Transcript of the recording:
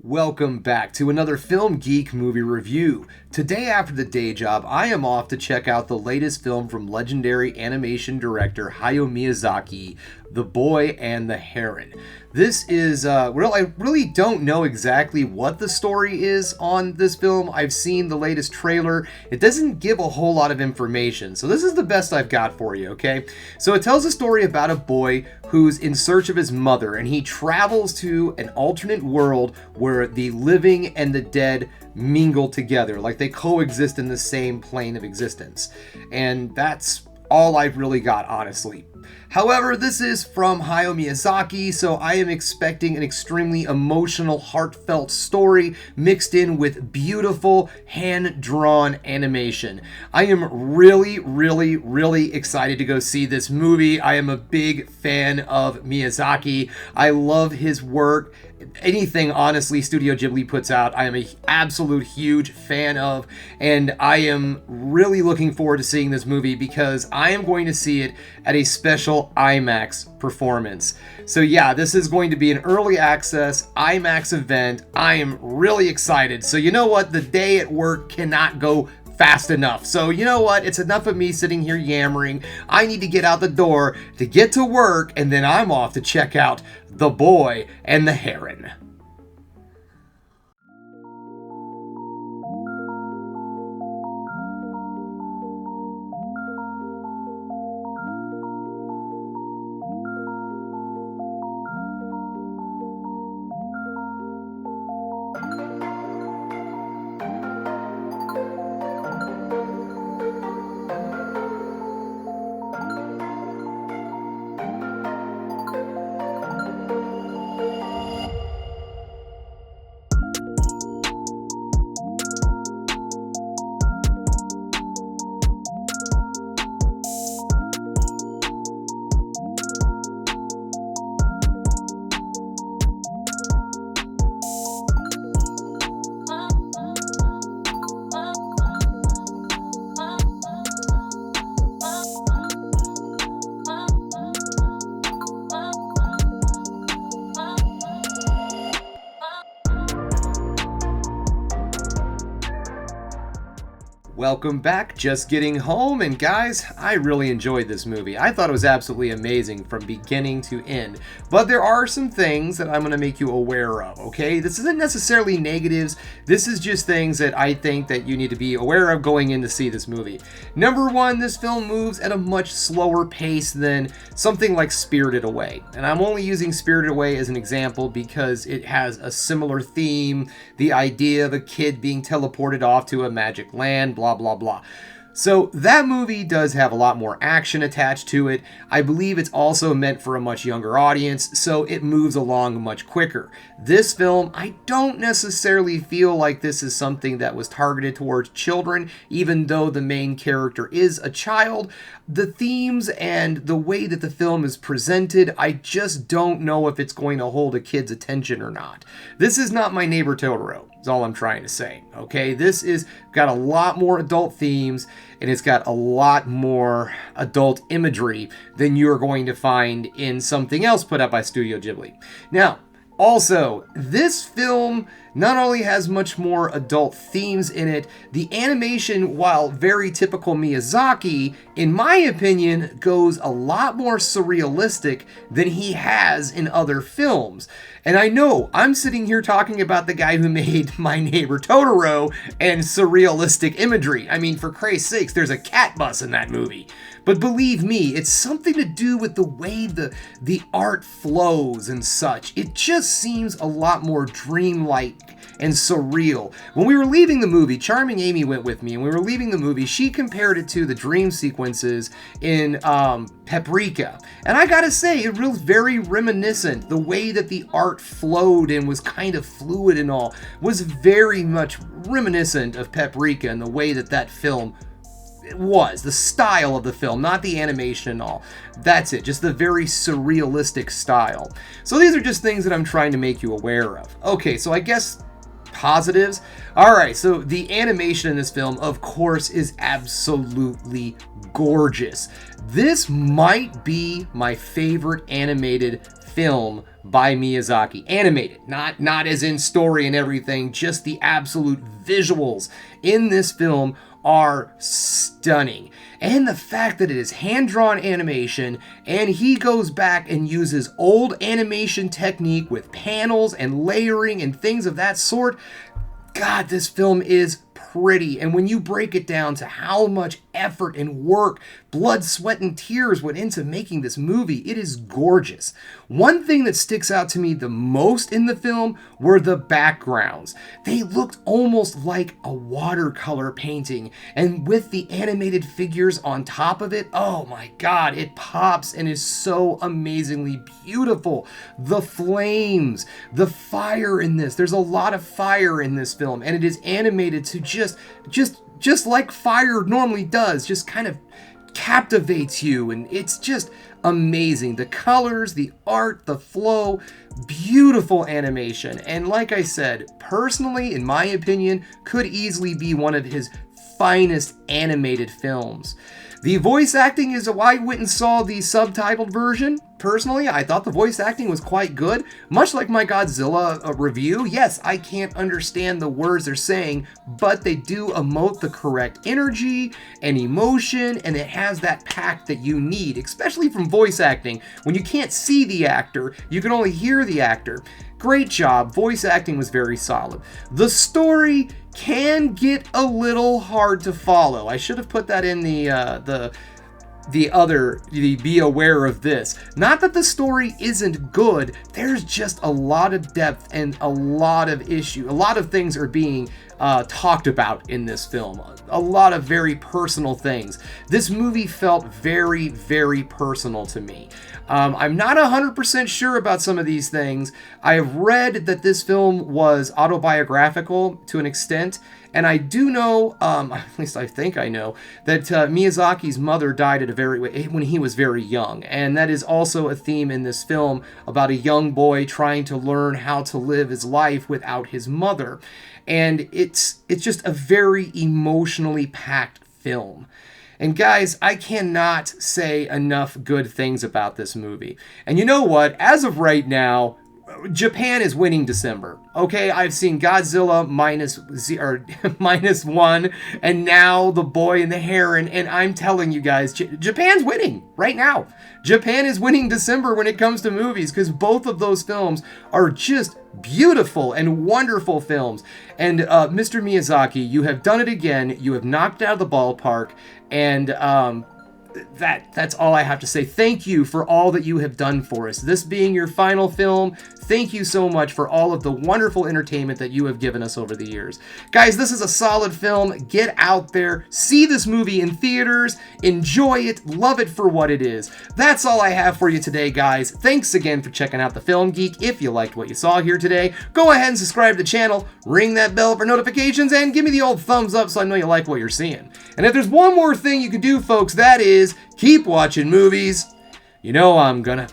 Welcome back to another Film Geek movie review. Today after the day job, I am off to check out the latest film from legendary animation director Hayao Miyazaki, The Boy and the Heron. This is, I really don't know exactly what the story is on this film. I've seen the latest trailer. It doesn't give a whole lot of information, so this is the best I've got for you, okay? So it tells a story about a boy who's in search of his mother, and he travels to an alternate world where the living and the dead mingle together, like they coexist in the same plane of existence. And that's all I've really got, honestly. However, this is from Hayao Miyazaki, so I am expecting an extremely emotional, heartfelt story mixed in with beautiful, hand-drawn animation. I am really excited to go see this movie. I am a big fan of Miyazaki. I love his work. Anything, honestly, Studio Ghibli puts out, I am an absolute huge fan of, and I am really looking forward to seeing this movie because I am going to see it at a special IMAX performance. So yeah, this is going to be an early access IMAX event. I am really excited. So you know what? The day at work cannot go fast enough. So you know what? It's enough of me sitting here yammering. I need to get out the door to get to work, and then I'm off to check out The Boy and the Heron. Welcome back, just getting home, and guys, I really enjoyed this movie. I thought it was absolutely amazing from beginning to end, but there are some things that I'm going to make you aware of, okay? This isn't necessarily negatives, this is just things that I think that you need to be aware of going in to see this movie. Number one, this film moves at a much slower pace than something like Spirited Away, and I'm only using Spirited Away as an example because it has a similar theme, the idea of a kid being teleported off to a magic land, blah blah. So that movie does have a lot more action attached to it. I believe it's also meant for a much younger audience, so it moves along much quicker. This film, I don't necessarily feel like this is something that was targeted towards children, even though the main character is a child. The themes and the way that the film is presented, I just don't know if it's going to hold a kid's attention or not. This is not My Neighbor Totoro, is all I'm trying to say, okay? This is got a lot more adult themes, and it's got a lot more adult imagery than you're going to find in something else put out by Studio Ghibli. Now, also, this film not only has much more adult themes in it, the animation, while very typical Miyazaki, in my opinion, goes a lot more surrealistic than he has in other films. And I know, I'm sitting here talking about the guy who made My Neighbor Totoro and surrealistic imagery. I mean, for Christ's sakes, there's a cat bus in that movie. But believe me, it's something to do with the way the art flows and such. It just seems a lot more dreamlike and surreal. When we were leaving the movie, Charming Amy went with me, and we were leaving the movie, she compared it to the dream sequences in Paprika. And I gotta say, it was very reminiscent. The way that the art flowed and was kind of fluid and all was very much reminiscent of Paprika and the way that that film was, the style of the film, not the animation and all. That's it, just the very surrealistic style. So these are just things that I'm trying to make you aware of. Okay, so I guess positives. Alright, so the animation in this film, of course, is absolutely gorgeous. This might be my favorite animated film by Miyazaki. Animated, not as in story and everything, just the absolute visuals in this film are stunning. And the fact that it is hand-drawn animation, and he goes back and uses old animation technique with panels and layering and things of that sort. God, this film is pretty. And when you break it down to how much effort and work, blood, sweat, and tears went into making this movie, it is gorgeous. One thing that sticks out to me the most in the film were the backgrounds. They looked almost like a watercolor painting, and with the animated figures on top of it, oh my God, it pops and is so amazingly beautiful. The flames, the fire in this, there's a lot of fire in this film, and it is animated to just like fire normally does, just kind of captivates you, and it's just amazing. The colors, the art, the flow, beautiful animation. And like I said, personally, in my opinion, could easily be one of his finest animated films. The voice acting is, I went and saw the subtitled version. Personally, I thought the voice acting was quite good. Much like my Godzilla review, yes, I can't understand the words they're saying, but they do emote the correct energy and emotion, and it has that pack that you need, especially from voice acting. When you can't see the actor, you can only hear the actor. Great job. Voice acting was very solid. The story can get a little hard to follow. I should have put that in the be aware of this. Not that the story isn't good, there's just a lot of depth and a lot of things are being talked about in this film. A lot of very personal things. This movie felt very, very personal to me. I'm not 100% sure about some of these things. I have read that this film was autobiographical to an extent, and I do know, at least I think I know, that Miyazaki's mother died when he was very young, and that is also a theme in this film about a young boy trying to learn how to live his life without his mother. And it's just a very emotionally packed film. And guys, I cannot say enough good things about this movie. And you know what? As of right now, Japan is winning December. Okay, I've seen Godzilla -1, and now The Boy and the Heron, and I'm telling you guys, Japan's winning right now. Japan is winning December when it comes to movies, because both of those films are just beautiful and wonderful films. And Mr. Miyazaki, you have done it again. You have knocked out of the ballpark, and that's all I have to say. Thank you for all that you have done for us. This being your final film, thank you so much for all of the wonderful entertainment that you have given us over the years. Guys, this is a solid film. Get out there, see this movie in theaters, enjoy it, love it for what it is. That's all I have for you today, guys. Thanks again for checking out the Film Geek. If you liked what you saw here today, go ahead and subscribe to the channel, ring that bell for notifications, and give me the old thumbs up so I know you like what you're seeing. And if there's one more thing you can do, folks, that is keep watching movies. You know I'm gonna.